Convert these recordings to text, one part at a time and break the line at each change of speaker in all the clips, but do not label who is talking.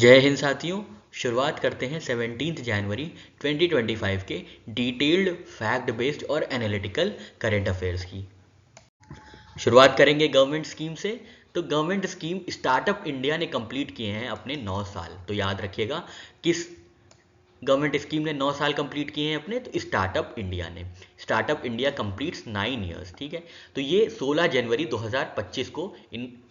जय हिंद साथियों। शुरुआत करते हैं 17 जनवरी 2025 के डिटेल्ड फैक्ट बेस्ड और एनालिटिकल करंट अफेयर्स की। शुरुआत करेंगे गवर्नमेंट स्कीम से। तो गवर्नमेंट स्कीम स्टार्टअप इंडिया ने कंप्लीट किए हैं अपने 9 साल। तो याद रखिएगा किस गवर्नमेंट स्कीम ने 9 साल कंप्लीट किए हैं अपने, तो स्टार्टअप इंडिया ने। स्टार्टअप इंडिया कंप्लीट्स 9 ईयर्स, ठीक है। तो ये 16 जनवरी 2025 को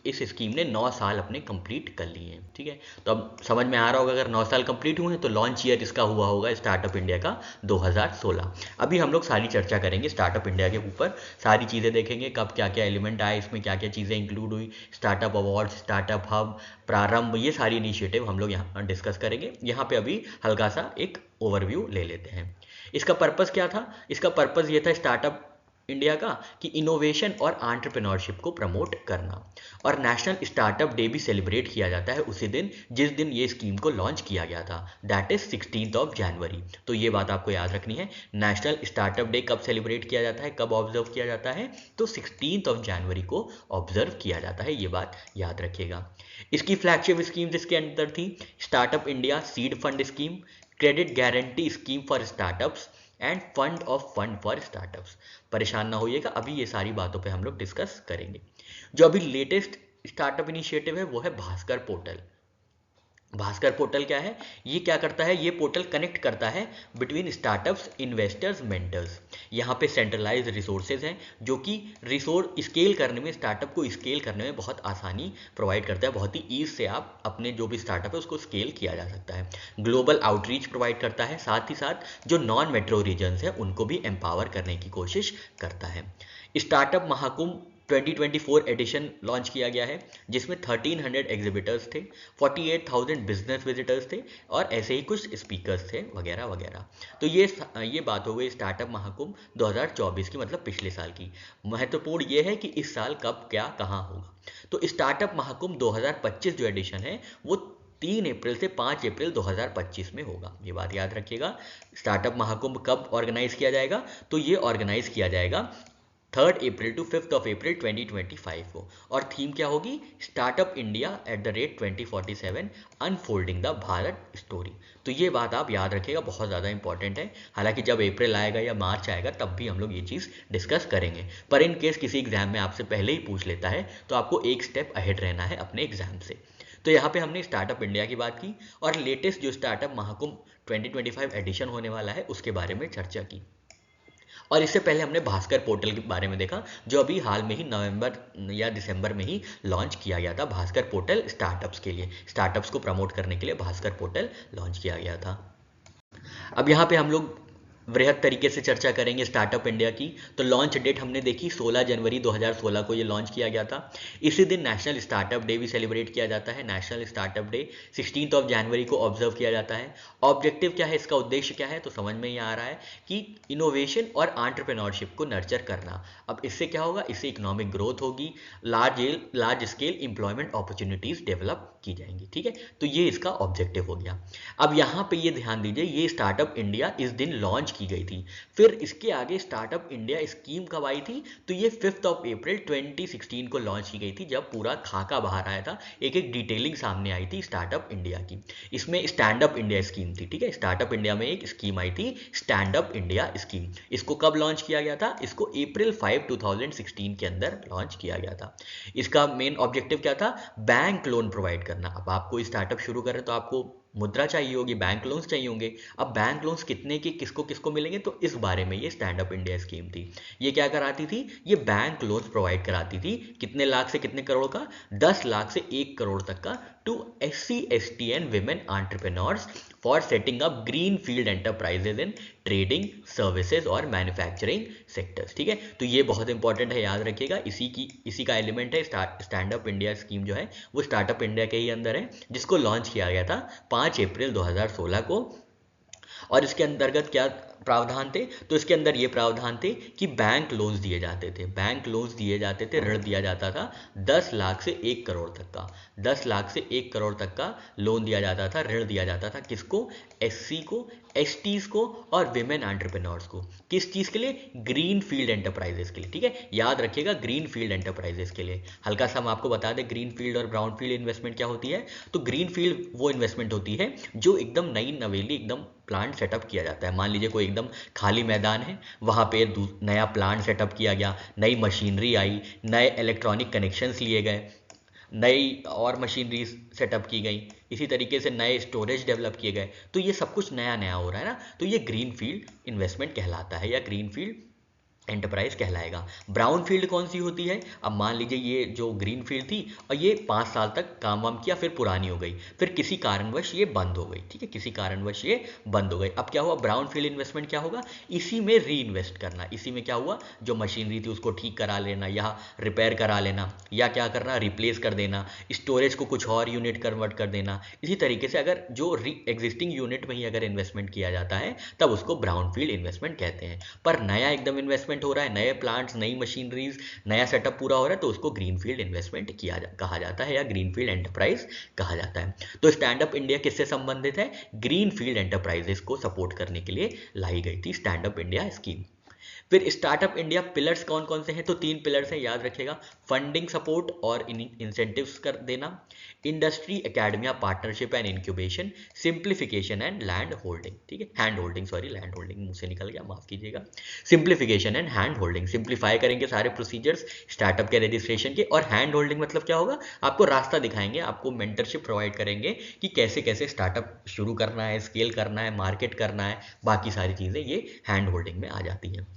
इस स्कीम ने 9 साल अपने कंप्लीट कर लिए हैं, ठीक है। तो अब समझ में आ रहा होगा, अगर 9 साल कंप्लीट हुए हैं तो लॉन्च ईयर इसका हुआ होगा स्टार्टअप इंडिया का 2016। अभी हम लोग सारी चर्चा करेंगे स्टार्टअप इंडिया के ऊपर, सारी चीज़ें देखेंगे कब क्या क्या एलिमेंट आए, इसमें क्या क्या चीज़ें इंक्लूड हुई, स्टार्टअप अवार्ड, स्टार्टअप हब, प्रारंभ, ये सारी इनिशिएटिव हम लोग यहाँ डिस्कस करेंगे। यहाँ पे अभी हल्का सा एक ओवरव्यू ले लेते हैं। इसका पर्पस क्या था? इसका पर्पस ये था स्टार्टअप इंडिया का कि इनोवेशन और एंटरप्रेन्योरशिप को प्रमोट करना। और नेशनल स्टार्टअप डे भी सेलिब्रेट किया जाता है उसी दिन जिस दिन ये स्कीम को लॉन्च किया गया था, दैट इज 16 जनवरी। तो ये बात आपको याद रखनी है। नेशनल स्टार्टअप डे कब सेलिब्रेट किया जाता है, कब ऑब्जर्व किया जाता है? तो 16 जनवरी को ऑब्जर्व किया जाता है, ये बात याद रखिएगा। इसकी फ्लैगशिप स्कीम जिसके अंदर थी startup India seed fund scheme, credit guarantee scheme for startups end fund of fund for startups. परेशान ना होइएगा, अभी ये सारी बातों पे हम लोग डिस्कस करेंगे। जो अभी लेटेस्ट स्टार्टअप इनिशिएटिव है वो है भास्कर पोर्टल। भास्कर पोर्टल क्या है? ये क्या करता है? ये पोर्टल कनेक्ट करता है बिटवीन स्टार्टअप्स, इन्वेस्टर्स, मेंटर्स। यहाँ पे सेंट्रलाइज रिसोर्सेज हैं जो कि रिसोर्स स्केल करने में, स्टार्टअप को स्केल करने में बहुत आसानी प्रोवाइड करता है। बहुत ही ईज से आप अपने जो भी स्टार्टअप है उसको स्केल किया जा सकता है। ग्लोबल आउटरीच प्रोवाइड करता है, साथ ही साथ जो नॉन मेट्रो रीजन्स हैं उनको भी एम्पावर करने की कोशिश करता है। स्टार्टअप महाकुंभ 2024 एडिशन लॉन्च किया गया है जिसमें 1300 एग्जिबिटर्स थे, 48,000 बिजनेस विजिटर्स थे और ऐसे ही कुछ स्पीकर्स थे वगैरह वगैरह। तो ये बात हो गई स्टार्टअप महाकुंभ 2024 की, मतलब पिछले साल की। महत्वपूर्ण ये है कि इस साल कब क्या कहाँ होगा। तो स्टार्टअप महाकुंभ 2025 जो एडिशन है वो 3 अप्रैल से 5 अप्रैल 2025 में होगा, ये बात याद रखिएगा। स्टार्टअप महाकुंभ कब ऑर्गेनाइज किया जाएगा? तो ये ऑर्गेनाइज किया जाएगा 3 अप्रैल टू 5 अप्रैल 2025 को। और थीम क्या होगी? Startup India @ 2047 unfolding the Bharat story. तो ये बात आप याद रखिएगा, बहुत ज़्यादा इंपॉर्टेंट है। हालांकि जब अप्रैल आएगा या मार्च आएगा तब भी हम लोग ये चीज़ डिस्कस करेंगे, पर इन केस किसी एग्जाम में आपसे पहले ही पूछ लेता है तो आपको एक स्टेप अहेड रहना है अपने एग्जाम से। तो यहाँ पे हमने स्टार्टअप इंडिया की बात की और लेटेस्ट जो स्टार्टअप महाकुंभ 2025 एडिशन होने वाला है उसके बारे में चर्चा की। और इससे पहले हमने भास्कर पोर्टल के बारे में देखा जो अभी हाल में ही नवंबर या दिसंबर में ही लॉन्च किया गया था। भास्कर पोर्टल स्टार्टअप्स के लिए, स्टार्टअप्स को प्रमोट करने के लिए भास्कर पोर्टल लॉन्च किया गया था। अब यहाँ पे हम लोग वृहद तरीके से चर्चा करेंगे स्टार्टअप इंडिया की। तो लॉन्च डेट हमने देखी 16 जनवरी 2016 को ये लॉन्च किया गया था। इसी दिन नेशनल स्टार्टअप डे भी सेलिब्रेट किया जाता है। नेशनल स्टार्टअप डे 16 जनवरी को ऑब्जर्व किया जाता है। ऑब्जेक्टिव क्या है, इसका उद्देश्य क्या है? तो समझ में ही आ रहा है कि इनोवेशन और एंटरप्रेन्योरशिप को नर्चर करना। अब इससे क्या होगा? इससे इकोनॉमिक ग्रोथ होगी, large scale employment opportunities develop की जाएंगी, ठीक है। तो ये इसका ऑब्जेक्टिव हो गया। अब यहाँ पे ये ध्यान दीजिए, ये स्टार्टअप इंडिया इस दिन लॉन्च की गई थी। फिर इसके आगे स्टार्टअप इंडिया स्कीम कब आई थी? तो ये 5 अप्रैल 2016 को लॉन्च की गई थी, जब पूरा खाका बाहर आया था, एक एक डिटेलिंग सामने आई थी स्टार्टअप इंडिया की। इसमें स्टैंड अप इंडिया स्कीम थी, ठीक है। स्टार्टअप इंडिया में एक स्कीम आई थी स्टैंड अप इंडिया स्कीम। इसको कब लॉन्च किया गया था? इसको अप्रैल 5 2016 के अंदर लॉन्च किया गया था। इसका मेन ऑब्जेक्टिव क्या था? बैंक लोन प्रोवाइड करना। अब आपको स्टार्टअप शुरू कर रहे तो आपको मुद्रा चाहिए होगी, बैंक लोन्स चाहिए होंगे। अब बैंक लोन्स कितने के किसको किसको मिलेंगे, तो इस बारे में ये स्टैंड अप इंडिया स्कीम थी। ये क्या कराती थी? ये बैंक लोन्स प्रोवाइड कराती थी। कितने लाख से कितने करोड़ का? 10 लाख से 1 करोड़ तक का to SC ST and women entrepreneurs for setting up green field enterprises in trading, services और मैन्युफैक्चरिंग सेक्टर्स, ठीक है। तो ये बहुत इंपॉर्टेंट है, याद रखिएगा। इसी का एलिमेंट है स्टैंड अप इंडिया स्कीम जो है वो स्टार्टअप इंडिया के ही अंदर है, जिसको लॉन्च किया गया था 5 अप्रैल 2016 को। और इसके अंतर्गत क्या प्रावधान थे, तो इसके अंदर ये प्रावधान थे कि बैंक लोन्स दिए जाते थे, बैंक लोन्स दिए जाते थे, ऋण दिया जाता था 10 लाख से 1 करोड़ तक का, 10 लाख से 1 करोड़ तक का लोन दिया जाता था, ऋण दिया जाता था। किसको? एससी को, एसटीज को और विमेन एंटरप्रेन्योर्स को। किस चीज़ के लिए? ग्रीन फील्ड एंटरप्राइजेस के लिए, ठीक है, याद रखिएगा, ग्रीन फील्ड एंटरप्राइजेस के लिए। हल्का सा हम आपको बता दें ग्रीन फील्ड और ब्राउन फील्ड इन्वेस्टमेंट क्या होती है। तो ग्रीन फील्ड वो इन्वेस्टमेंट होती है जो एकदम नई नवेली एकदम प्लांट सेटअप किया जाता है। मान लीजिए कोई एकदम खाली मैदान है, वहाँ पे नया प्लांट सेटअप किया गया, नई मशीनरी आई, नए इलेक्ट्रॉनिक कनेक्शंस लिए गए, नई और मशीनरी सेटअप की गई, इसी तरीके से नए स्टोरेज डेवलप किए गए। तो ये सब कुछ नया नया हो रहा है ना, तो ये ग्रीन फील्ड इन्वेस्टमेंट कहलाता है या ग्रीन फील्ड एंटरप्राइज कहलाएगा। ब्राउन फील्ड कौन सी होती है? अब मान लीजिए ये जो ग्रीन फील्ड थी और ये 5 साल तक काम वाम किया, फिर पुरानी हो गई, फिर किसी कारणवश ये बंद हो गई, ठीक है, किसी कारणवश ये बंद हो गई। अब क्या हुआ? ब्राउन फील्ड इन्वेस्टमेंट क्या होगा? इसी में री इन्वेस्ट करना। इसी में क्या हुआ? जो मशीनरी थी उसको ठीक करा लेना या रिपेयर करा लेना, या क्या करना? रिप्लेस कर देना, स्टोरेज को कुछ और यूनिट कन्वर्ट कर देना। इसी तरीके से अगर जो एग्जिस्टिंग यूनिट में ही अगर इन्वेस्टमेंट किया जाता है तब उसको ब्राउन फील्ड इन्वेस्टमेंट कहते हैं। पर नया एकदम इन्वेस्टमेंट हो रहा है, नए प्लांट्स, नई मशीनरीज, नया सेटअप पूरा हो रहा है, तो उसको ग्रीनफील्ड इन्वेस्टमेंट कहा जाता है या ग्रीनफील्ड एंटरप्राइज कहा जाता है। तो स्टैंड अप इंडिया किससे संबंधित है? ग्रीनफील्ड एंटरप्राइजेस को सपोर्ट करने के लिए लाई गई थी स्टैंड अप इंडिया स्कीम। फिर स्टार्टअप इंडिया पिलर्स कौन कौन से हैं? तो 3 पिलर्स हैं, याद रखिएगा। फंडिंग सपोर्ट और इंसेंटिव्स कर देना, industry academia partnership and incubation, simplification and land holding, ठीक है, hand holding, sorry land holding मुंह से निकल गया, माफ कीजिएगा। Simplification and hand holding, simplify करेंगे सारे प्रोसीजर्स स्टार्टअप के रजिस्ट्रेशन के। और हैंड होल्डिंग मतलब क्या होगा? आपको रास्ता दिखाएंगे, आपको मेंटरशिप प्रोवाइड करेंगे कि कैसे कैसे स्टार्टअप शुरू करना है, स्केल करना है, मार्केट करना है, बाकी सारी चीज़ें ये हैंड होल्डिंग में आ जाती हैं।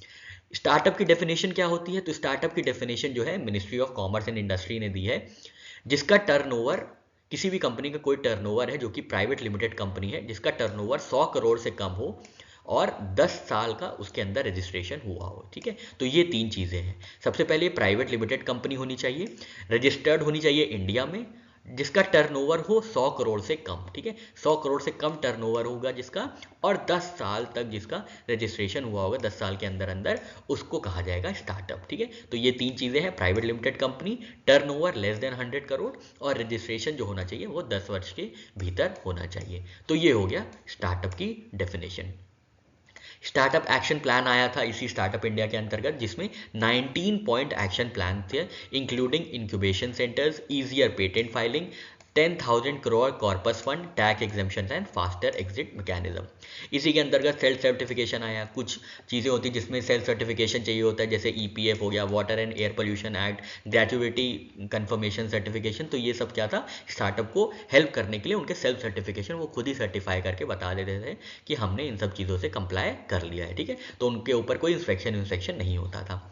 स्टार्टअप की डेफिनेशन क्या होती है? तो स्टार्टअप की डेफिनेशन जो है ministry of commerce and industry ने दी है, जिसका टर्नओवर, किसी भी कंपनी का कोई टर्नओवर है जो कि प्राइवेट लिमिटेड कंपनी है, जिसका टर्नओवर 100 करोड़ से कम हो और 10 साल का उसके अंदर रजिस्ट्रेशन हुआ हो, ठीक है। तो ये 3 चीज़ें हैं। सबसे पहले प्राइवेट लिमिटेड कंपनी होनी चाहिए, रजिस्टर्ड होनी चाहिए इंडिया में, जिसका टर्नओवर हो 100 करोड़ से कम, ठीक है, 100 करोड़ से कम टर्नओवर होगा जिसका, और 10 साल तक जिसका रजिस्ट्रेशन हुआ होगा, 10 साल के अंदर अंदर, उसको कहा जाएगा स्टार्टअप, ठीक है। तो ये 3 चीज़ें हैं, private limited company, turnover less than 100 crore और रजिस्ट्रेशन जो होना चाहिए वो 10 वर्ष के भीतर होना चाहिए। तो ये हो गया स्टार्टअप की डेफिनेशन। स्टार्टअप एक्शन प्लान आया था इसी स्टार्टअप इंडिया के अंतर्गत, जिसमें 19 पॉइंट एक्शन प्लान थे, including incubation centres, easier patent filing, 10,000 crore corpus fund, tax exemption and faster exit mechanism. इसी के अंतर्गत सेल्फ सर्टिफिकेशन आया। कुछ चीज़ें होती हैं जिसमें सेल्फ सर्टिफिकेशन चाहिए होता है, जैसे EPF हो गया, water and air pollution act, gratuity confirmation certification. तो ये सब क्या था? स्टार्टअप को हेल्प करने के लिए उनके सेल्फ सर्टिफिकेशन वो खुद ही सर्टिफाई करके बता देते थे कि हमने इन सब चीज़ों से कंप्लाई कर लिया है, ठीक है। तो उनके ऊपर कोई इंस्पेक्शन नहीं होता था।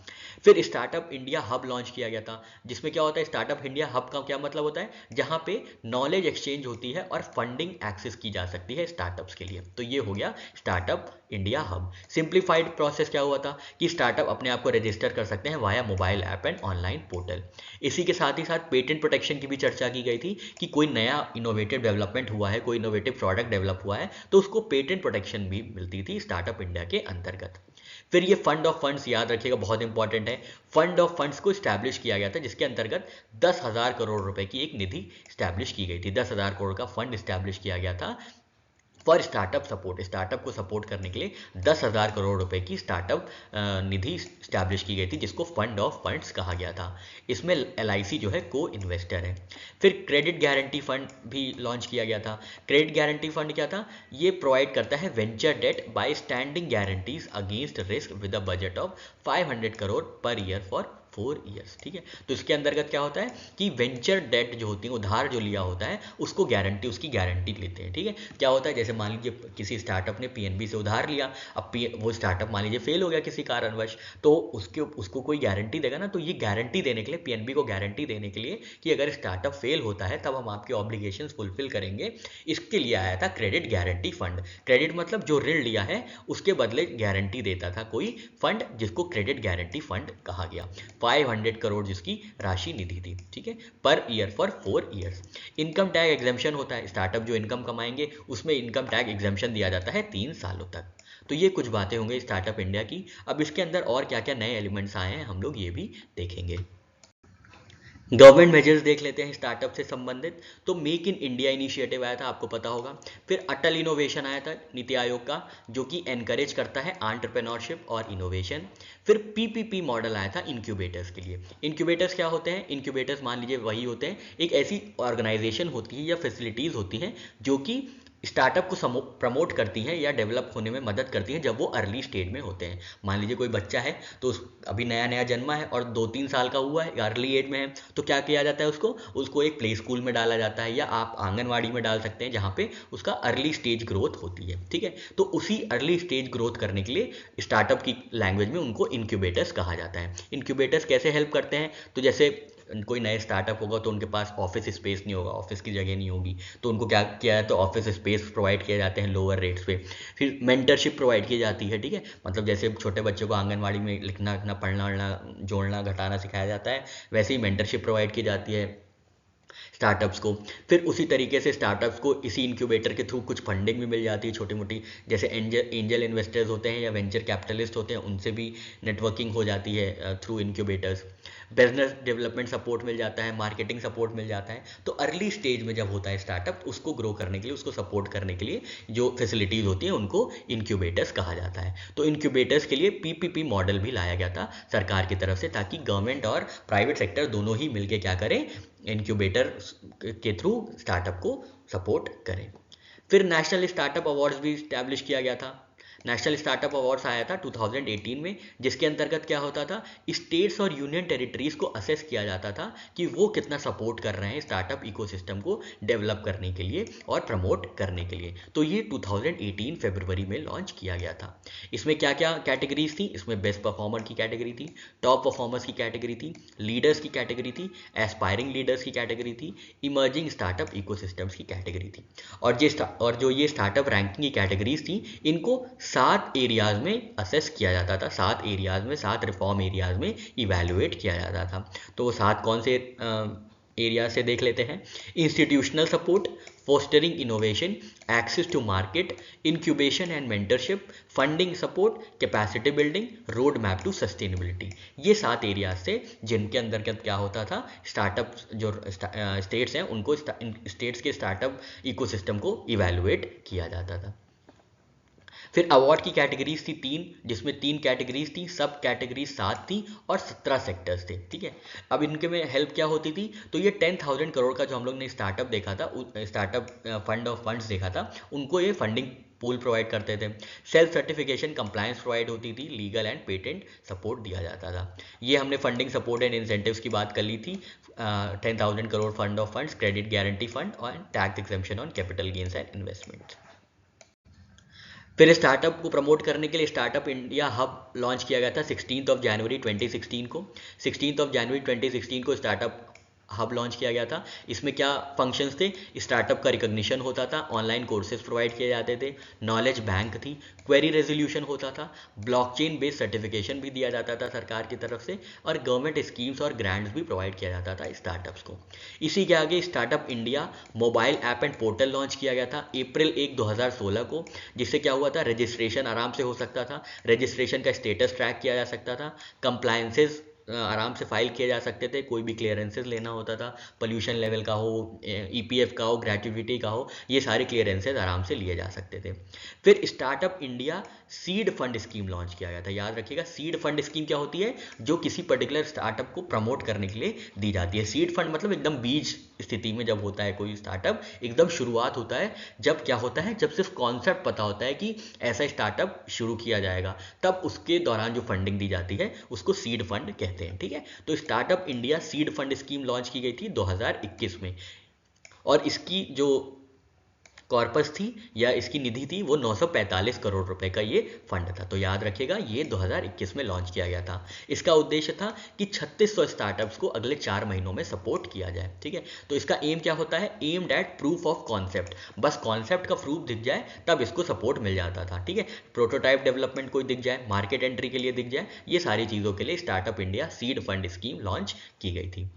फिर स्टार्टअप इंडिया हब लॉन्च किया गया था, जिसमें क्या होता है, स्टार्टअप इंडिया हब का क्या मतलब होता है? जहाँ पे नॉलेज एक्सचेंज होती है और फंडिंग एक्सेस की जा सकती है स्टार्टअप्स के लिए। तो ये हो गया startup India hub. Simplified process क्या हुआ था कि स्टार्टअप अपने आप को रजिस्टर कर सकते हैं via mobile app and online portal. इसी के साथ ही साथ पेटेंट प्रोटेक्शन की भी चर्चा की गई थी कि कोई नया इनोवेटिव डेवलपमेंट हुआ है, कोई इनोवेटिव प्रोडक्ट डेवलप हुआ है, तो उसको पेटेंट प्रोटेक्शन भी मिलती थी स्टार्टअप इंडिया के अंतर्गत। फिर ये फंड ऑफ फंड्स, याद रखिएगा, बहुत इंपॉर्टेंट है। फंड ऑफ फंड्स को स्टैब्लिश किया गया था, जिसके अंतर्गत 10,000 करोड़ रुपए की एक निधि स्टैब्लिश की गई थी। 10,000 करोड़ का फंड स्टैब्लिश किया गया था फॉर स्टार्टअप सपोर्ट। स्टार्टअप को सपोर्ट करने के लिए 10,000 करोड़ रुपए की स्टार्टअप निधि स्टैब्लिश की गई थी, जिसको फंड ऑफ फंड्स कहा गया था। इसमें LIC जो है को इन्वेस्टर है। फिर क्रेडिट गारंटी फंड भी लॉन्च किया गया था। क्रेडिट गारंटी फंड क्या था? ये प्रोवाइड करता है venture debt by standing guarantees against risk with a budget of 500 crore per year for 4 years, ठीक है। तो इसके अंतर्गत क्या होता है कि वेंचर डेट जो होती है, उधार जो लिया होता है, उसको गारंटी, उसकी गारंटी लेते हैं, ठीक है। क्या होता है, जैसे मान लीजिए किसी स्टार्टअप ने PNB से उधार लिया, अब वो स्टार्टअप मान लीजिए फेल हो गया किसी कारणवश, तो उसको कोई गारंटी देगा ना, तो ये गारंटी देने के लिए, PNB को गारंटी देने के लिए कि अगर स्टार्टअप फेल होता है तब हम आपके ऑब्लिगेशन फुलफिल करेंगे, इसके लिए आया था क्रेडिट गारंटी फंड। क्रेडिट मतलब जो ऋण लिया है उसके बदले गारंटी देता था कोई फंड, जिसको क्रेडिट गारंटी फंड कहा गया। 500 करोड़ जिसकी राशि निधि थी, ठीक है, पर year for 4 years. Income tax exemption होता है, स्टार्टअप जो इनकम कमाएंगे उसमें इनकम टैक्स एग्जेम्पशन दिया जाता है 3 सालों तक। तो ये कुछ बातें होंगी स्टार्टअप इंडिया की। अब इसके अंदर और क्या क्या नए एलिमेंट्स आए हैं हम लोग ये भी देखेंगे। गवर्नमेंट मेजर्स देख लेते हैं स्टार्टअप से संबंधित। तो मेक इन इंडिया इनिशिएटिव आया था, आपको पता होगा। फिर अटल इनोवेशन आया था नीति आयोग का, जो कि एनकरेज करता है एंटरप्रेन्योरशिप और इनोवेशन। फिर पीपीपी मॉडल आया था इंक्यूबेटर्स के लिए। इंक्यूबेटर्स क्या होते हैं? इंक्यूबेटर्स मान लीजिए वही होते हैं, एक ऐसी ऑर्गेनाइजेशन होती है या फैसिलिटीज होती हैं जो कि स्टार्टअप को प्रमोट करती हैं या डेवलप होने में मदद करती हैं जब वो अर्ली स्टेज में होते हैं। मान लीजिए कोई बच्चा है तो अभी नया नया जन्मा है और 2-3 साल का हुआ है, अर्ली एज में है, तो क्या किया जाता है, उसको एक प्ले स्कूल में डाला जाता है या आप आंगनवाड़ी में डाल सकते हैं जहाँ पे उसका अर्ली स्टेज ग्रोथ होती है, ठीक है। तो उसी अर्ली स्टेज ग्रोथ करने के लिए स्टार्टअप की लैंग्वेज में उनको इंक्यूबेटर्स कहा जाता है। इंक्यूबेटर्स कैसे हेल्प करते हैं? तो जैसे कोई नया स्टार्टअप होगा तो उनके पास ऑफिस स्पेस नहीं होगा, ऑफिस की जगह नहीं होगी, तो उनको क्या किया है, तो ऑफिस स्पेस प्रोवाइड किए जाते हैं लोअर रेट्स पे। फिर मेंटरशिप प्रोवाइड की जाती है, ठीक है, मतलब जैसे छोटे बच्चों को आंगनवाड़ी में लिखना पढ़ना वढ़ना जोड़ना घटाना सिखाया जाता है, वैसे ही मेंटरशिप प्रोवाइड की जाती है स्टार्टअप्स को। फिर उसी तरीके से स्टार्टअप्स को इसी इंक्यूबेटर के थ्रू कुछ फंडिंग भी मिल जाती है छोटी मोटी, जैसे एंजल इन्वेस्टर्स होते हैं या वेंचर कैपिटलिस्ट होते हैं, उनसे भी नेटवर्किंग हो जाती है through incubators. Business development support मिल जाता है, मार्केटिंग सपोर्ट मिल जाता है। तो अर्ली स्टेज में जब होता है स्टार्टअप, उसको ग्रो करने के लिए, उसको सपोर्ट करने के लिए जो फैसिलिटीज़ होती हैं उनको इंक्यूबेटर्स कहा जाता है। तो इंक्यूबेटर्स के लिए पीपीपी मॉडल भी लाया गया था सरकार की तरफ से, ताकि गवर्नमेंट और प्राइवेट सेक्टर दोनों ही मिलकर क्या करें, इंक्यूबेटर के थ्रू स्टार्टअप को सपोर्ट करें। फिर नेशनल स्टार्टअप अवार्ड्स भी इस्टेब्लिश किया गया था। नेशनल स्टार्टअप अवार्ड्स आया था 2018 में, जिसके अंतर्गत क्या होता था, स्टेट्स और यूनियन टेरिटरीज को असेस किया जाता था कि वो कितना सपोर्ट कर रहे हैं स्टार्टअप इकोसिस्टम को डेवलप करने के लिए और प्रमोट करने के लिए। तो ये 2018 फरवरी में लॉन्च किया गया था। इसमें क्या क्या कैटेगरीज थी? इसमें बेस्ट परफॉर्मर की कैटेगरी थी, टॉप परफॉर्मर्स की कैटेगरी थी, लीडर्स की कैटेगरी थी, एस्पायरिंग लीडर्स की कैटेगरी थी, इमर्जिंग स्टार्टअप इकोसिस्टम्स की कैटेगरी थी। और जो ये स्टार्टअप रैंकिंग की कैटेगरीज थी, इनको 7 एरियाज में असेस किया जाता था, 7 एरियाज में, 7 रिफॉर्म एरियाज में इवेल्युएट किया जाता था। तो वो 7 कौन से एरिया से देख लेते हैं। Institutional support, fostering innovation, access to market, incubation and mentorship, funding support, capacity building, road map to sustainability. ये 7 एरियाज से जिनके अंतर्गत क्या होता था, स्टार्टअप जो स्टेट्स हैं उनको स्टेट्स के स्टार्टअप इकोसिस्टम को इवेल्युएट किया जाता था। फिर अवार्ड की कैटेगरीज थी 3, जिसमें 3 कैटेगरीज थी, सब कैटेगरीज 7 थी और 17 सेक्टर्स थे, ठीक है। अब इनके में हेल्प क्या होती थी, तो ये 10,000 करोड़ का जो हम लोग ने स्टार्टअप देखा था, स्टार्टअप फंड ऑफ फंड्स देखा था, उनको ये फंडिंग पूल प्रोवाइड करते थे। सेल्फ सर्टिफिकेशन कंप्लायंस प्रोवाइड होती थी, लीगल एंड पेटेंट सपोर्ट दिया जाता था। ये हमने फंडिंग सपोर्ट एंड इंसेंटिव्स की बात कर ली थी। 10,000 crore fund of funds, credit guarantee fund और tax exemption on capital gains and investment. फिर स्टार्टअप को प्रमोट करने के लिए स्टार्टअप इंडिया हब लॉन्च किया गया था 16 जनवरी 2016 को। 16 जनवरी 2016 को स्टार्टअप हब लॉन्च किया गया था। इसमें क्या फंक्शंस थे, स्टार्टअप का रिकॉग्निशन होता था, ऑनलाइन कोर्सेज प्रोवाइड किए जाते थे, नॉलेज बैंक थी, क्वेरी रेजोल्यूशन होता था, ब्लॉकचेन बेस्ड सर्टिफिकेशन भी दिया जाता था सरकार की तरफ से, और गवर्नमेंट स्कीम्स और ग्रांट्स भी प्रोवाइड किया जाता था स्टार्टअप्स को। इसी के आगे startup India mobile app and portal launch किया गया था अप्रैल 1, 2016 को, जिससे क्या हुआ था, रजिस्ट्रेशन आराम से हो सकता था, रजिस्ट्रेशन का स्टेटस ट्रैक किया जा सकता था, कंप्लायंसेस आराम से फाइल किए जा सकते थे, कोई भी क्लियरेंसेस लेना होता था, पोल्यूशन लेवल का हो, ईपीएफ का हो, ग्रेट्युटी का हो, ये सारे क्लियरेंसेस आराम से लिए जा सकते थे। फिर startup India seed fund scheme launch किया गया था। याद रखिएगा, सीड फंड स्कीम क्या होती है, जो किसी पर्टिकुलर स्टार्टअप को प्रमोट करने के लिए दी जाती है। सीड फंड मतलब एकदम बीज स्थिति में जब होता है कोई स्टार्टअप, एकदम शुरुआत होता है, जब क्या होता है, जब सिर्फ कॉन्सेप्ट पता होता है कि ऐसा स्टार्टअप शुरू किया जाएगा, तब उसके दौरान जो फंडिंग दी जाती है उसको सीड फंड कहते हैं, ठीक है। तो startup India seed fund scheme launch की गई थी 2021 में, और इसकी जो कॉर्पस थी या इसकी निधि थी वो 945 करोड़ रुपए का ये फंड था। तो याद रखिएगा ये 2021 में लॉन्च किया गया था। इसका उद्देश्य था कि 3600 स्टार्टअप्स को अगले 4 महीनों में सपोर्ट किया जाए। ठीक है, तो इसका एम क्या होता है, aimed at proof of concept. बस कॉन्सेप्ट का प्रूफ दिख जाए तब इसको सपोर्ट मिल जाता था। ठीक है, प्रोटोटाइप डेवलपमेंट कोई दिख जाए, मार्केट एंट्री के लिए दिख जाए, ये सारी चीज़ों के लिए startup India seed fund scheme launch की गई थी।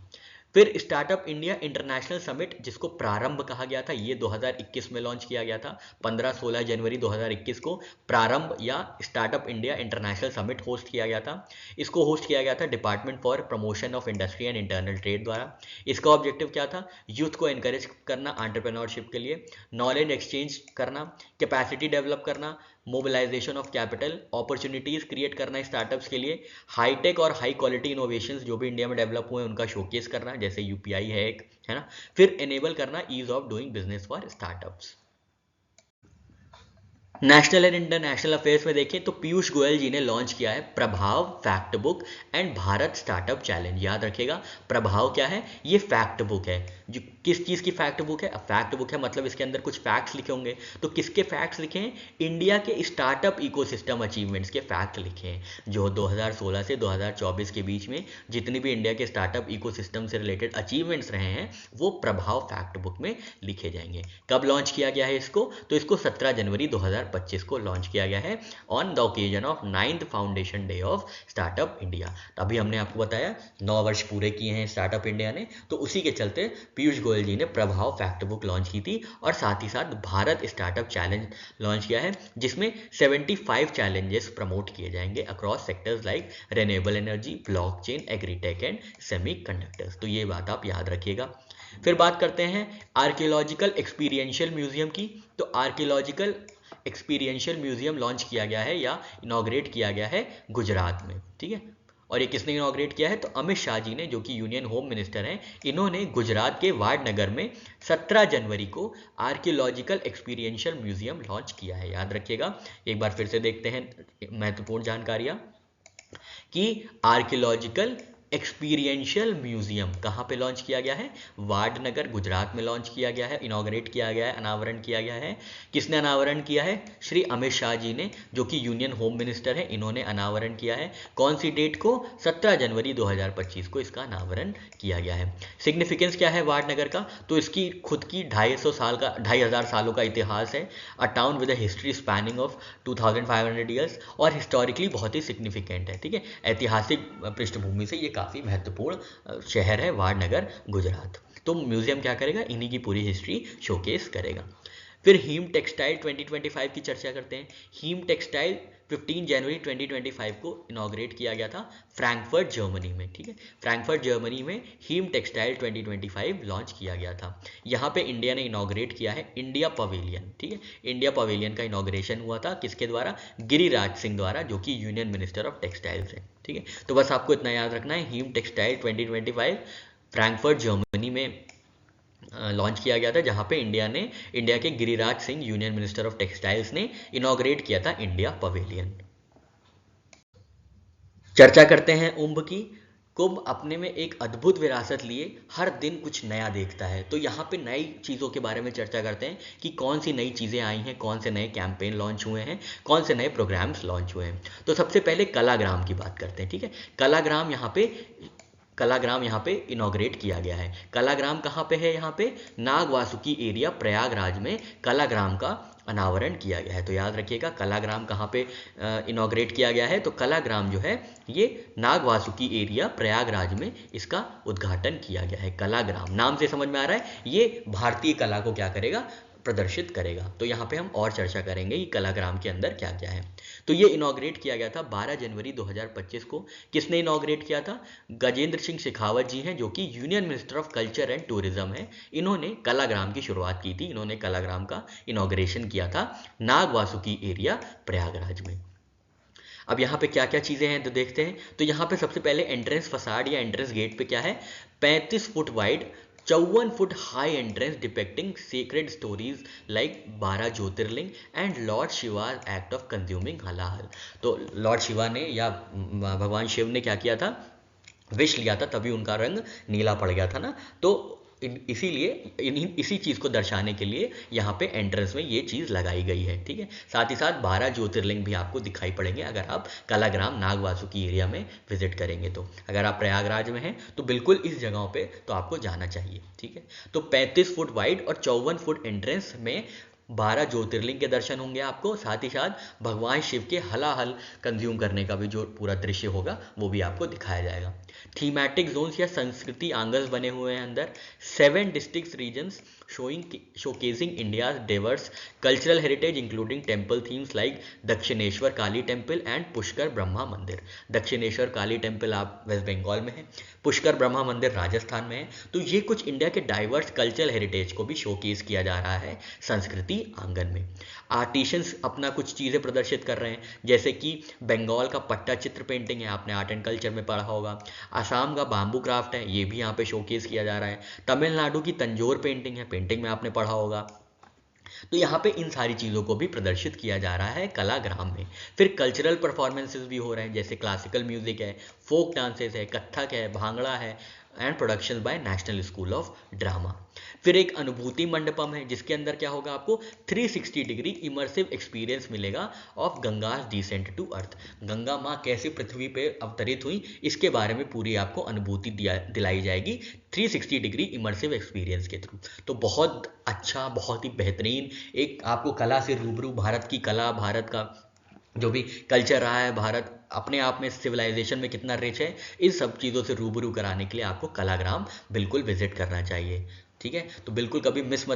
फिर स्टार्टअप इंडिया इंटरनेशनल समिट, जिसको प्रारंभ कहा गया था, ये 2021 में लॉन्च किया गया था। 15-16 जनवरी 2021 को प्रारंभ या startup India international summit host किया गया था। इसको होस्ट किया गया था department for promotion of industry and internal trade द्वारा। इसका ऑब्जेक्टिव क्या था, यूथ को एनकरेज करना एंटरप्रेन्योरशिप के लिए, नॉलेज एक्सचेंज करना, कैपेसिटी डेवलप करना, mobilisation of capital, opportunities create करना स्टार्टअप्स के लिए, हाईटेक और हाई क्वालिटी इनोवेशंस जो भी इंडिया में डेवलप हुए हैं उनका शोकेस करना, जैसे यूपीआई है एक, है ना। फिर एनेबल करना ease of doing business for startups. National and international affairs में देखें तो पीयूष गोयल जी ने लॉन्च किया है प्रभाव fact book and Bharat startup challenge. याद रखिएगा प्रभाव क्या है, ये फैक्ट बुक है। जो किस चीज़ की फैक्ट बुक है, फैक्ट बुक है मतलब इसके अंदर कुछ फैक्ट्स लिखे होंगे। तो किसके फैक्ट्स लिखे हैं, इंडिया के स्टार्टअप इकोसिस्टम अचीवमेंट्स के फैक्ट लिखे हैं, जो 2016 से 2024 के बीच में जितनी भी इंडिया के स्टार्टअप इकोसिस्टम से रिलेटेड अचीवमेंट्स रहे हैं वो प्रभाव फैक्ट बुक में लिखे जाएंगे। कब लॉन्च किया गया है इसको, तो इसको 17 जनवरी 2025 को लॉन्च किया गया है on the occasion of 9th foundation day of startup India. अभी हमने आपको बताया 9 वर्ष पूरे किए हैं स्टार्टअप इंडिया ने, तो उसी के चलते पीयूष गोयल जी ने प्रभाव फैक्ट बुक लॉन्च की थी और साथ ही साथ भारत स्टार्टअप चैलेंज लॉन्च किया है, जिसमें 75 चैलेंजेस प्रमोट किए जाएंगे across sectors like renewable energy, blockchain, agritech and semiconductors. तो ये बात आप याद रखिएगा। फिर बात करते हैं आर्कियोलॉजिकल एक्सपीरियंशियल म्यूजियम की। तो आर्कियोलॉजिकल एक्सपीरियंशियल म्यूजियम लॉन्च किया गया है या इनॉग्रेट किया गया है गुजरात में। ठीक है, और ये किसने इनॉग्रेट किया है, तो अमित शाह जी ने, जो कि यूनियन होम मिनिस्टर हैं, इन्होंने गुजरात के वाडनगर में 17 जनवरी को आर्कियोलॉजिकल एक्सपीरियंशियल म्यूजियम लॉन्च किया है। याद रखिएगा, एक बार फिर से देखते हैं महत्वपूर्ण जानकारियां कि आर्कियोलॉजिकल एक्सपीरियंशियल म्यूजियम कहाँ पे लॉन्च किया गया है, वाडनगर गुजरात में लॉन्च किया गया है, इनॉग्रेट किया गया है, अनावरण किया गया है। किसने अनावरण किया है, श्री अमित शाह जी ने, जो कि यूनियन होम मिनिस्टर हैं, इन्होंने अनावरण किया है। कौन सी डेट को, 17 जनवरी 2025 को इसका अनावरण किया गया है। सिग्निफिकेंस क्या है वाडनगर का, तो इसकी खुद की 2,500 सालों का इतिहास है। अ town with a history spanning of 2500 years, और हिस्टोरिकली बहुत ही सिग्निफिकेंट है। ठीक है, ऐतिहासिक पृष्ठभूमि से ये काफ़ी महत्वपूर्ण शहर है वाडनगर गुजरात। तो म्यूजियम क्या करेगा, इन्हीं की पूरी हिस्ट्री शोकेस करेगा। फिर हीम टेक्सटाइल 2025 की चर्चा करते हैं। हीम टेक्सटाइल 15 जनवरी 2025 को इनॉग्रेट किया गया था फ्रैंकफर्ट जर्मनी में। ठीक है, फ्रैंकफर्ट जर्मनी में हीम टेक्सटाइल 2025 लॉन्च किया गया था। यहाँ पे इंडिया ने इनॉग्रेट किया है इंडिया पवेलियन। ठीक है, इंडिया पवेलियन का इनॉग्रेशन हुआ था किसके द्वारा, गिरिराज सिंह द्वारा, जो कि यूनियन मिनिस्टर ऑफ टेक्सटाइल्स है। ठीक है, तो बस आपको इतना याद रखना है, हीम टेक्सटाइल 2025 फ्रैंकफर्ट जर्मनी में लॉन्च किया गया था, जहां पे इंडिया के Giriraj Singh union minister of textiles ने इनॉग्रेट किया था इंडिया पवेलियन। चर्चा करते हैं कुंभ की। कुंभ अपने में एक अद्भुत विरासत लिए हर दिन कुछ नया देखता है। तो यहाँ पे नई चीज़ों के बारे में चर्चा करते हैं कि कौन सी नई चीज़ें आई हैं, कौन से नए कैंपेन लॉन्च हुए हैं, कौन से नए प्रोग्राम्स लॉन्च हुए हैं। तो सबसे पहले कलाग्राम की बात करते हैं। ठीक है, कलाग्राम यहाँ पे इनॉग्रेट किया गया है। कलाग्राम कहाँ पे है, यहाँ पे नाग वासुकी एरिया प्रयागराज में कलाग्राम का अनावरण किया गया है। तो याद रखिएगा कलाग्राम कहाँ पे इनॉग्रेट किया गया है, तो कलाग्राम जो है ये नाग वासुकी एरिया प्रयागराज में इसका उद्घाटन किया गया है। कलाग्राम नाम से समझ में आ रहा है ये भारतीय कला को क्या करेगा, प्रदर्शित करेगा। तो यहाँ पे हम और चर्चा करेंगे कि कलाग्राम के अंदर क्या क्या है। तो ये इनॉग्रेट किया गया था 12 जनवरी 2025 को। किसने इनॉग्रेट किया था, गजेंद्र सिंह शेखावत जी हैं, जो कि union minister of culture and tourism है। इन्होंने कलाग्राम की शुरुआत की थी, इन्होंने कलाग्राम का इनॉग्रेशन किया था नाग वासुकी एरिया प्रयागराज में। अब यहाँ पे क्या क्या चीज़ें हैं तो देखते हैं। तो यहाँ पे सबसे पहले एंट्रेंस फसाड या एंट्रेंस गेट पे क्या है, 35 foot wide 54 foot high entrance depicting secret stories like 12 Jyotirlinga and Lord Shiva act of consuming हलाल। तो लॉर्ड शिवा ने या भगवान शिव ने क्या किया था, विष लिया था, तभी उनका रंग नीला पड़ गया था ना। तो इसीलिए इसी चीज़ को दर्शाने के लिए यहाँ पे एंट्रेंस में ये चीज़ लगाई गई है, ठीक है। साथ ही साथ 12 ज्योतिर्लिंग भी आपको दिखाई पड़ेंगे अगर आप कलाग्राम नागवासुकी एरिया में विजिट करेंगे। तो अगर आप प्रयागराज में हैं तो बिल्कुल इस जगहों पे तो आपको जाना चाहिए, ठीक है। तो 35 फुट वाइड और 54 फुट एंट्रेंस में 12 ज्योतिर्लिंग के दर्शन होंगे आपको। साथ ही साथ भगवान शिव के हलाहल कंज्यूम करने का भी जो पूरा दृश्य होगा वो भी आपको दिखाया जाएगा। थीमेटिक जोन्स या संस्कृति आंगल्स बने हुए हैं अंदर। 7 district regions showcasing India's diverse cultural heritage including temple themes like Dakshineswar Kali temple and Pushkar Brahma Mandir. Dakshineswar Kali temple आप वेस्ट बंगाल में है, पुष्कर ब्रह्मा मंदिर राजस्थान में है। तो ये कुछ इंडिया के डाइवर्स कल्चरल हेरिटेज को भी शोकेस किया जा रहा है संस्कृति आंगन में। आर्टिशंस अपना कुछ चीज़ें प्रदर्शित कर रहे हैं, जैसे कि बंगाल का पट्टा चित्र पेंटिंग है, आपने आर्ट एंड कल्चर में पढ़ा होगा। आसाम का बाम्बू क्राफ्ट है, ये भी यहाँ पे शोकेस किया जा रहा है। तमिलनाडु की तंजोर पेंटिंग है, पेंटिंग में आपने पढ़ा होगा। तो यहाँ पे इन सारी चीज़ों को भी प्रदर्शित किया जा रहा है कलाग्राम में। फिर कल्चरल परफॉर्मेंसेस भी हो रहे हैं, जैसे क्लासिकल म्यूजिक है, फोक डांसेस है, कथक है, भांगड़ा है and production by national school of drama. फिर एक अनुभूति मंडपम है जिसके अंदर क्या होगा, आपको 360 डिग्री इमर्सिव एक्सपीरियंस मिलेगा of Ganga's descent to earth. Ganga माँ कैसे पृथ्वी पे अवतरित हुई इसके बारे में पूरी आपको अनुभूति दिलाई जाएगी 360 डिग्री इमर्सिव एक्सपीरियंस के थ्रू। तो बहुत अच्छा, बहुत ही बेहतरीन एक आपको कला से रूबरू, भारत की कला, भारत का जो भी कल्चर रहा है, भारत अपने आप में सिविलाइजेशन में कितना रिच है, इन सब चीज़ों से रूबरू कराने के लिए आपको कलाग्राम बिल्कुल विजिट करना चाहिए, ठीक है। तो बिल्कुल कभी मिस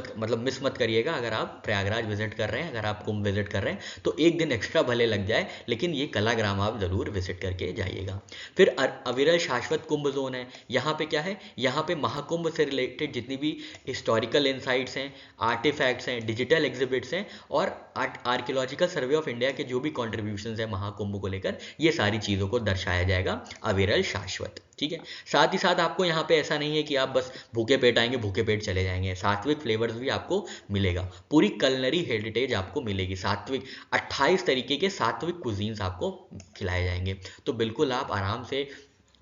मत करिएगा। अगर आप प्रयागराज विजिट कर रहे हैं, अगर आप कुंभ विजिट कर रहे हैं तो एक दिन एक्स्ट्रा भले लग जाए, लेकिन ये कलाग्राम आप ज़रूर विजिट करके जाइएगा। फिर अविरल शाश्वत कुंभ जोन है। यहाँ पे क्या है, यहाँ पे महाकुंभ से रिलेटेड जितनी भी हिस्टोरिकल इंसाइट्स हैं, आर्टिफैक्ट्स हैं, डिजिटल एग्जिबिट्स हैं और आर्कियोलॉजिकल सर्वे ऑफ इंडिया के जो भी कॉन्ट्रीब्यूशंस हैं महाकुंभ को लेकर, ये सारी चीज़ों को दर्शाया जाएगा अविरल शाश्वत, ठीक है। साथ ही साथ आपको यहाँ पे ऐसा नहीं है कि आप बस भूखे पेट आएंगे, भूखे पेट चले जाएंगे। सात्विक फ्लेवर्स भी आपको मिलेगा, पूरी कलनरी हेरिटेज आपको मिलेगी। सात्विक 28 तरीके के सात्विक कुजीन्स आपको खिलाए जाएंगे। तो बिल्कुल आप आराम से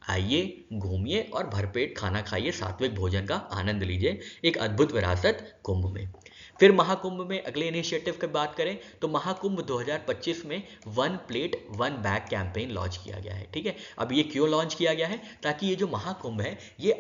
आइए, घूमिए और भरपेट खाना खाइए, सात्विक भोजन का आनंद लीजिए एक अद्भुत विरासत कुंभ में। फिर महाकुंभ में अगले इनिशिएटिव की बात करें तो महाकुंभ 2025 में 1 प्लेट 1 बैग कैंपेन लॉन्च किया गया है, ठीक है। अब ये क्यों लॉन्च किया गया है, ताकि ये जो महाकुंभ है ये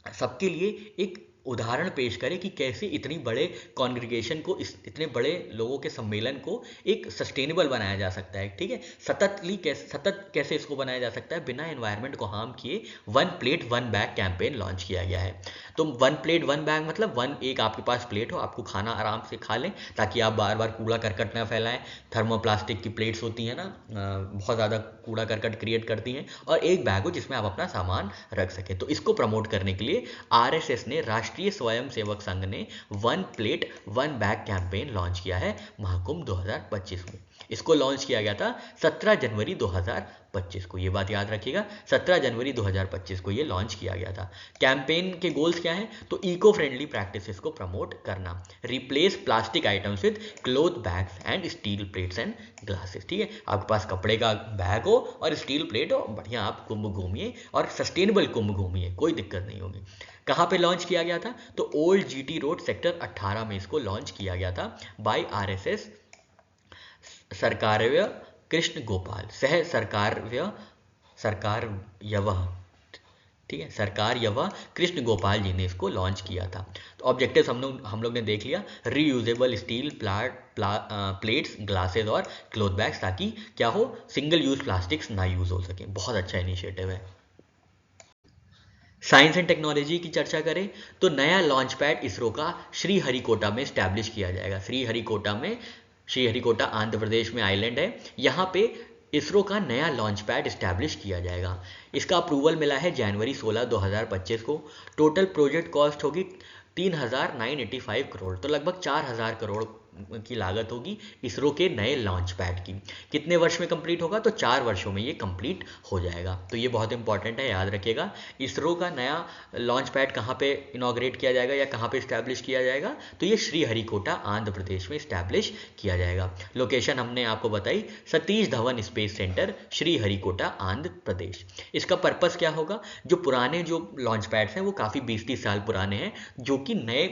सबके लिए एक उदाहरण पेश करे कि कैसे इतनी बड़े कॉन्ग्रीगेशन को, इतने बड़े लोगों के सम्मेलन को एक सस्टेनेबल बनाया जा सकता है, ठीक है। सतत कैसे इसको बनाया जा सकता है बिना एनवायरनमेंट को हार्म किए। 1 प्लेट 1 बैग कैंपेन लॉन्च किया गया है। तो 1 प्लेट 1 बैग मतलब एक आपके पास प्लेट हो, आपको खाना आराम से खा लें, ताकि आप बार बार कूड़ा करकट ना फैलाएं। थर्मोप्लास्टिक की प्लेट्स होती हैं ना, बहुत ज़्यादा कूड़ा करकट क्रिएट करती हैं, और एक बैग हो जिसमें आप अपना सामान रख सकें। तो इसको प्रमोट करने के लिए RSS ने, राष्ट्रीय स्वयंसेवक संघ ने 1 प्लेट 1 बैग कैंपेन लॉन्च किया है महाकुंभ 2025 में। इसको लॉन्च किया गया था 17 जनवरी 2025 को, ये बात याद रखिएगा, 17 जनवरी 2025 को ये लॉन्च किया गया था। कैंपेन के गोल्स क्या हैं, तो इको फ्रेंडली प्रैक्टिसेस को प्रमोट करना, replace plastic items with cloth bags and steel plates and glasses, ठीक है। आपके पास कपड़े का बैग हो और स्टील प्लेट हो, बढ़िया आप कुंभ घूमिए और सस्टेनेबल कुंभ घूमिए, कोई दिक्कत नहीं होगी। कहाँ पे लॉन्च किया गया था, तो ओल्ड GT रोड सेक्टर 18 में इसको लॉन्च किया गया था बाय RSS सरकार्य कृष्ण गोपाल सह सरकार यवह, ठीक है, सरकार यवह कृष्ण गोपाल जी ने इसको लॉन्च किया था। तो ऑब्जेक्टिव्स हम लोग ने देख लिया, रीयूजेबल स्टील प्लेट्स, ग्लासेस और क्लोथ बैग्स, ताकि क्या हो, सिंगल यूज प्लास्टिक्स ना यूज हो सके। बहुत अच्छा इनिशिएटिव है। साइंस एंड टेक्नोलॉजी की चर्चा करें तो नया लॉन्च पैड इसरो का श्रीहरिकोटा में स्टैब्लिश किया जाएगा। श्रीहरिकोटा आंध्र प्रदेश में आइलैंड है, यहाँ पे इसरो का नया लॉन्च पैड स्टैब्लिश किया जाएगा। इसका अप्रूवल मिला है जनवरी 16, 2025 को। टोटल प्रोजेक्ट कॉस्ट होगी 3,985 करोड़, तो लगभग 4,000 करोड़ की लागत होगी इसरो के नए लॉन्च पैड की। कितने वर्ष में कंप्लीट होगा? तो 4 वर्षों में ये कंप्लीट हो जाएगा। तो ये बहुत इंपॉर्टेंट है, याद रखिएगा। इसरो का नया लॉन्च पैड कहाँ पे इनॉग्रेट किया जाएगा या कहाँ पे इस्टेब्लिश किया जाएगा? तो ये श्रीहरिकोटा आंध्र प्रदेश में इस्टेब्लिश किया जाएगा। लोकेशन हमने आपको बताई, सतीश धवन स्पेस सेंटर, श्रीहरिकोटा आंध्र प्रदेश। इसका पर्पस क्या होगा? जो पुराने जो लॉन्च पैड्स हैं वो काफ़ी 20-30 साल पुराने हैं, जो कि नए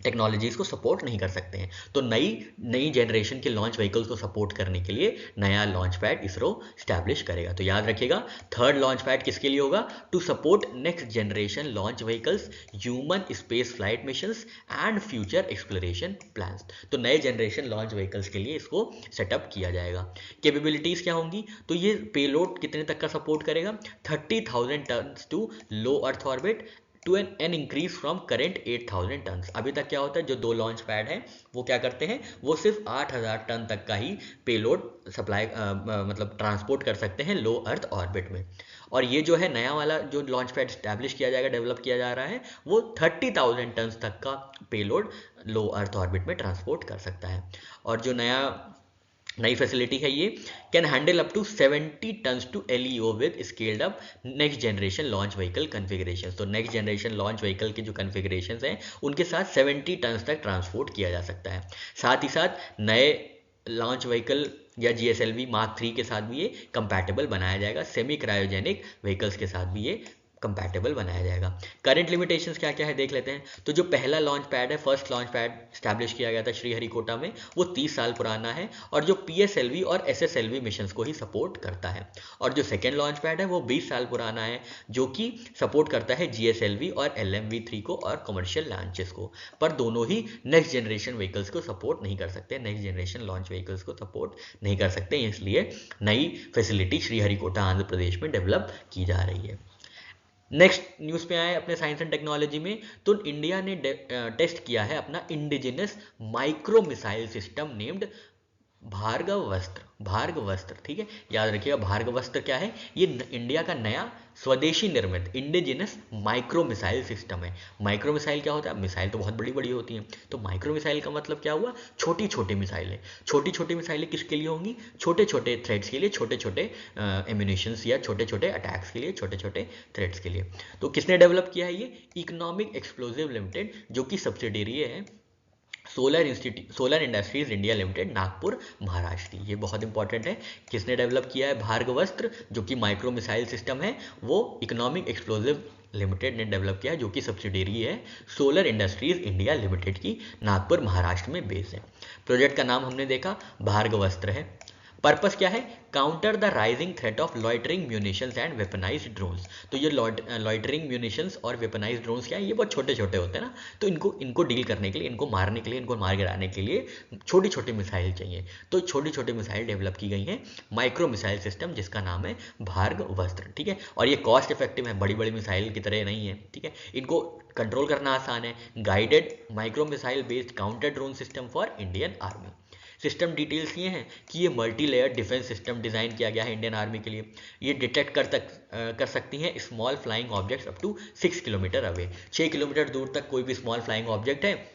टेक्नोलॉजीज़ को सपोर्ट नहीं कर सकते हैं। तो नई जनरेशन के लॉन्च व्हीकल्स को सपोर्ट करने के लिए नया लॉन्च पैड इसरो स्टैब्लिश करेगा। तो याद रखिएगा, थर्ड लॉन्च पैड किसके लिए होगा? To support next generation launch vehicles, human space flight missions and future exploration plans. तो नए जनरेशन लॉन्च व्हीकल्स के लिए इसको सेटअप किया जाएगा। कैपेबिलिटीज़ क्या होंगी? तो ये पेलोड कितने तक का सपोर्ट करेगा? 30,000 ton to low earth orbit to an increase from current 8,000 ton. अभी तक क्या होता है, जो 2 लॉन्च पैड हैं वो क्या करते हैं, वो सिर्फ 8,000 टन तक का ही पेलोड सप्लाई मतलब ट्रांसपोर्ट कर सकते हैं लो अर्थ ऑर्बिट में। और ये जो है नया वाला जो लॉन्च पैड स्टैब्लिश किया जाएगा, डेवलप किया जा रहा है, वो 30,000 टन तक का पेलोड लो अर्थ ऑर्बिट में ट्रांसपोर्ट कर सकता है। और जो नई फैसिलिटी है, ये can handle up to 70 tons to LEO with scaled up next generation launch vehicle configuration. तो नेक्स्ट जनरेशन लॉन्च व्हीकल के जो कन्फिगरेशन हैं उनके साथ 70 टन्स तक ट्रांसपोर्ट किया जा सकता है। साथ ही साथ नए लॉन्च व्हीकल या GSLV Mark 3 के साथ भी ये कंपैटिबल बनाया जाएगा। सेमी क्रायोजेनिक व्हीकल्स के साथ भी ये कंपैटिबल बनाया जाएगा। करंट लिमिटेशंस क्या क्या है देख लेते हैं। तो जो पहला लॉन्च पैड है, फर्स्ट लॉन्च पैड स्टैब्लिश किया गया था श्रीहरिकोटा में, वो 30 साल पुराना है और जो PSLV और SSLV मिशंस को ही सपोर्ट करता है। और जो सेकेंड लॉन्च पैड है वो 20 साल पुराना है, जो कि सपोर्ट करता है GSLV और LMV3 को और कमर्शियल लॉन्चेस को। पर दोनों ही नेक्स्ट जनरेशन व्हीकल्स को सपोर्ट नहीं कर सकते, नेक्स्ट जनरेशन लॉन्च व्हीकल्स को सपोर्ट नहीं कर सकते, इसलिए नई फैसिलिटी श्रीहरिकोटा आंध्र प्रदेश में डेवलप की जा रही है। नेक्स्ट न्यूज़ पे आए अपने साइंस एंड टेक्नोलॉजी में, तो इंडिया ने टेस्ट किया है अपना indigenous micro missile system named Bhargavastra. ठीक है, याद रखिएगा भार्गवस्त्र क्या है, ये इंडिया का नया स्वदेशी निर्मित इंडिजिनस माइक्रो मिसाइल सिस्टम है। माइक्रो मिसाइल क्या होता है? मिसाइल तो बहुत बड़ी बड़ी होती हैं, तो माइक्रो मिसाइल का मतलब क्या हुआ? छोटी छोटी मिसाइलें। छोटी छोटी मिसाइलें किसके लिए होंगी? छोटे छोटे थ्रेड्स के लिए, छोटे छोटे एम्यूनिशंस या छोटे छोटे अटैक्स के लिए, छोटे छोटे थ्रेड्स के लिए। तो किसने डेवलप किया है? ये इकोनॉमिक एक्सप्लोजिव लिमिटेड, जो कि सब्सिडियरी है solar industries India limited, Nagpur Maharashtra. ये बहुत इंपॉर्टेंट है। किसने डेवलप किया है? भार्गवस्त्र, जो कि माइक्रो मिसाइल सिस्टम है, वो इकोनॉमिक एक्सप्लोजिव लिमिटेड ने डेवलप किया है, जो कि सब्सिडियरी है सोलर इंडस्ट्रीज इंडिया लिमिटेड की, नागपुर महाराष्ट्र में बेस है। प्रोजेक्ट का नाम हमने देखा भार्गवस्त्र है। पर्पस क्या है? Counter the rising threat of loitering munitions and weaponised drones. तो ये लॉइटरिंग म्यूनिशंस और वेपनाइज्ड ड्रोन्स क्या है? ये बहुत छोटे छोटे होते हैं ना, तो इनको डील करने के लिए, इनको मारने के लिए, इनको मार गिराने के लिए छोटी छोटी मिसाइल चाहिए। तो छोटी छोटी मिसाइल डेवलप की गई हैं, माइक्रो मिसाइल सिस्टम, जिसका नाम है भार्गवस्त्र। ठीक है, और ये कॉस्ट इफेक्टिव है, बड़ी बड़ी मिसाइल की तरह नहीं है। ठीक है, इनको कंट्रोल करना आसान है। Guided micro missile based counter drone system for Indian army. System details ये हैं कि ये multi layer defence system design किया गया है इंडियन आर्मी के लिए। ये डिटेक्ट कर सकती हैं small flying objects up to 6 kilometre away. 6 kilometre दूर तक कोई भी स्मॉल फ्लाइंग ऑब्जेक्ट है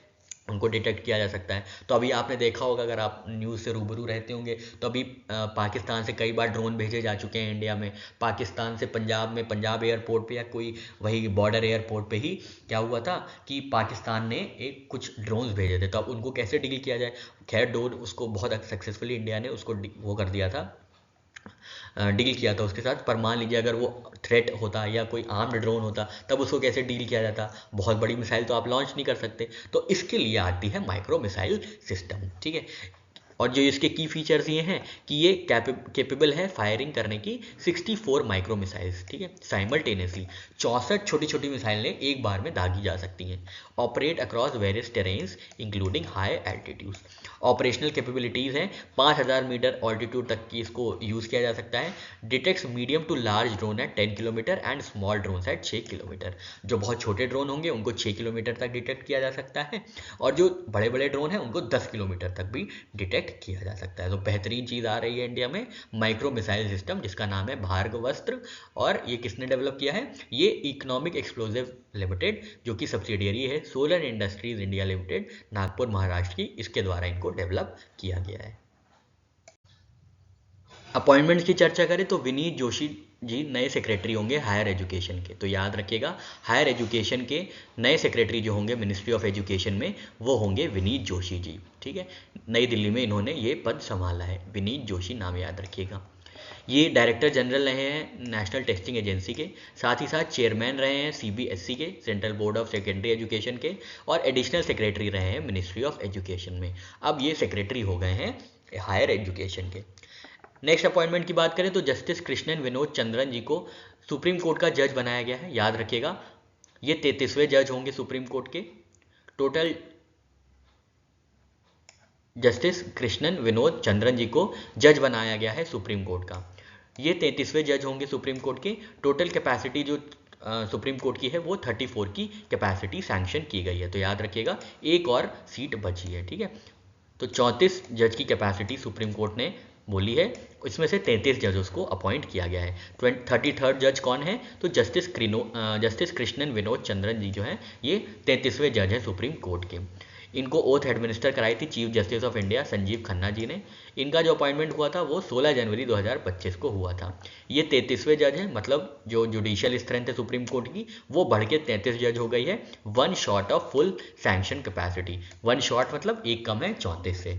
उनको डिटेक्ट किया जा सकता है। तो अभी आपने देखा होगा, अगर आप न्यूज़ से रूबरू रहते होंगे, तो अभी पाकिस्तान से कई बार ड्रोन भेजे जा चुके हैं इंडिया में। पाकिस्तान से पंजाब में, पंजाब एयरपोर्ट पे या कोई वही बॉर्डर एयरपोर्ट पे ही क्या हुआ था कि पाकिस्तान ने कुछ ड्रोन्स भेजे थे। तो अब उनको कैसे डील किया जाए? खैर, ड्रोन उसको बहुत सक्सेसफुली इंडिया ने उसको वो कर दिया था, डील किया था उसके साथ। पर मान लीजिए अगर वो थ्रेट होता या कोई आर्म्ड ड्रोन होता, तब उसको कैसे डील किया जाता? बहुत बड़ी मिसाइल तो आप लॉन्च नहीं कर सकते, तो इसके लिए आती है माइक्रो मिसाइल सिस्टम। ठीक है, और जो इसके की फीचर्स ये हैं कि ये कैपेबल है फायरिंग करने की 64 माइक्रो मिसाइल्स। ठीक है, साइमल्टेनियसली 64 छोटी छोटी मिसाइलें एक बार में दागी जा सकती हैं। Operate across various terrains including high altitudes. Operational capabilities हैं 5000 मीटर ऑल्टीट्यूड तक की इसको यूज़ किया जा सकता है। Detects medium to large drone at 10 kilometre and small drone at 6 kilometre. जो बहुत छोटे ड्रोन होंगे उनको 6 किलोमीटर तक डिटेक्ट किया जा सकता है, और जो बड़े बड़े ड्रोन हैं उनको 10 किलोमीटर तक भी डिटेक्ट सेलेक्ट किया जा सकता है। तो बेहतरीन चीज़ आ रही है इंडिया में, माइक्रो मिसाइल सिस्टम, जिसका नाम है भार्गवस्त्र, और ये किसने डेवलप किया है? ये इकोनॉमिक एक्सप्लोजिव लिमिटेड, जो कि सब्सिडियरी है solar industries India limited, Nagpur Maharashtra की, इसके द्वारा इनको डेवलप किया गया है। अपॉइंटमेंट्स की चर्चा करें तो विनीत जोशी जी नए सेक्रेटरी होंगे हायर एजुकेशन के। तो याद रखिएगा, हायर एजुकेशन के नए सेक्रेटरी जो होंगे मिनिस्ट्री ऑफ एजुकेशन में, वो होंगे विनीत जोशी जी। ठीक है, नई दिल्ली में इन्होंने ये पद संभाला है, विनीत जोशी नाम याद रखिएगा। ये डायरेक्टर जनरल रहे हैं नेशनल टेस्टिंग एजेंसी के, साथ ही साथ चेयरमैन रहे हैं सीबीएसई के, central board of secondary education के, और एडिशनल सेक्रेटरी रहे हैं मिनिस्ट्री ऑफ एजुकेशन में। अब ये सेक्रेटरी हो गए हैं हायर एजुकेशन के। नेक्स्ट अपॉइंटमेंट की बात करें तो जस्टिस कृष्णन विनोद चंद्रन जी को सुप्रीम कोर्ट का जज बनाया गया है। याद रखिएगा, ये 33वें जज होंगे सुप्रीम कोर्ट के। टोटल जस्टिस कृष्णन विनोद चंद्रन जी को जज बनाया गया है सुप्रीम कोर्ट का। ये 33वें जज होंगे सुप्रीम कोर्ट के। टोटल कैपेसिटी जो सुप्रीम कोर्ट की है वो 34 की कैपेसिटी सैंक्शन की गई है। तो याद रखिएगा, एक और सीट बची है। ठीक है, तो 34 जज की कैपेसिटी सुप्रीम कोर्ट ने बोली है, इसमें से 33 जजों को अपॉइंट किया गया है। 33rd जज कौन है? तो जस्टिस कृष्णन विनोद चंद्रन जी जो हैं, ये 33वें जज हैं सुप्रीम कोर्ट के। इनको ओथ एडमिनिस्टर कराई थी chief justice of India Sanjiv Khanna ji ने। इनका जो अपॉइंटमेंट हुआ था वो 16 जनवरी 2025 को हुआ था। ये 33वें जज हैं, मतलब जो जुडिशियल स्ट्रेंथ है सुप्रीम कोर्ट की वो बढ़ के 33 जज हो गई है, one short of full sanction capacity. One short मतलब एक कम है 34 से।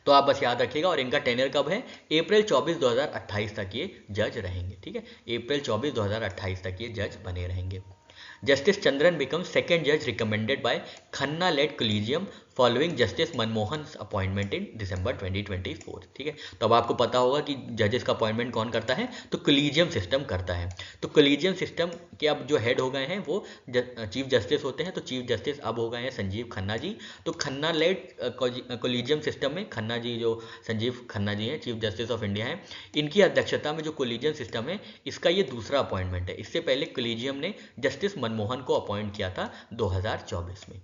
तो आप बस याद रखिएगा, और इनका टेन्योर कब है? अप्रैल 24 2028 तक ये जज रहेंगे। ठीक है, अप्रैल 24 2028 तक ये जज बने रहेंगे। Justice Chandran becomes second judge recommended by Khanna led collegium following justice Manmohan appointment in December 2024। ठीक है, तो अब आपको पता होगा कि जजेस का अपॉइंटमेंट कौन करता है? तो कोलिजियम सिस्टम करता है। तो कोलिजियम सिस्टम के अब जो हेड हो गए हैं वो चीफ जस्टिस होते हैं। तो चीफ जस्टिस अब हो गए हैं संजीव खन्ना जी। तो खन्ना लेड कोलिजियम सिस्टम में खन्ना जी, जो संजीव खन्ना जी हैं, चीफ जस्टिस ऑफ इंडिया हैं, इनकी अध्यक्षता में जो कोलिजियम सिस्टम है, इसका ये दूसरा अपॉइंटमेंट है। इससे पहले कोलिजियम ने जस्टिस मनमोहन को अपॉइंट किया था 2024 में।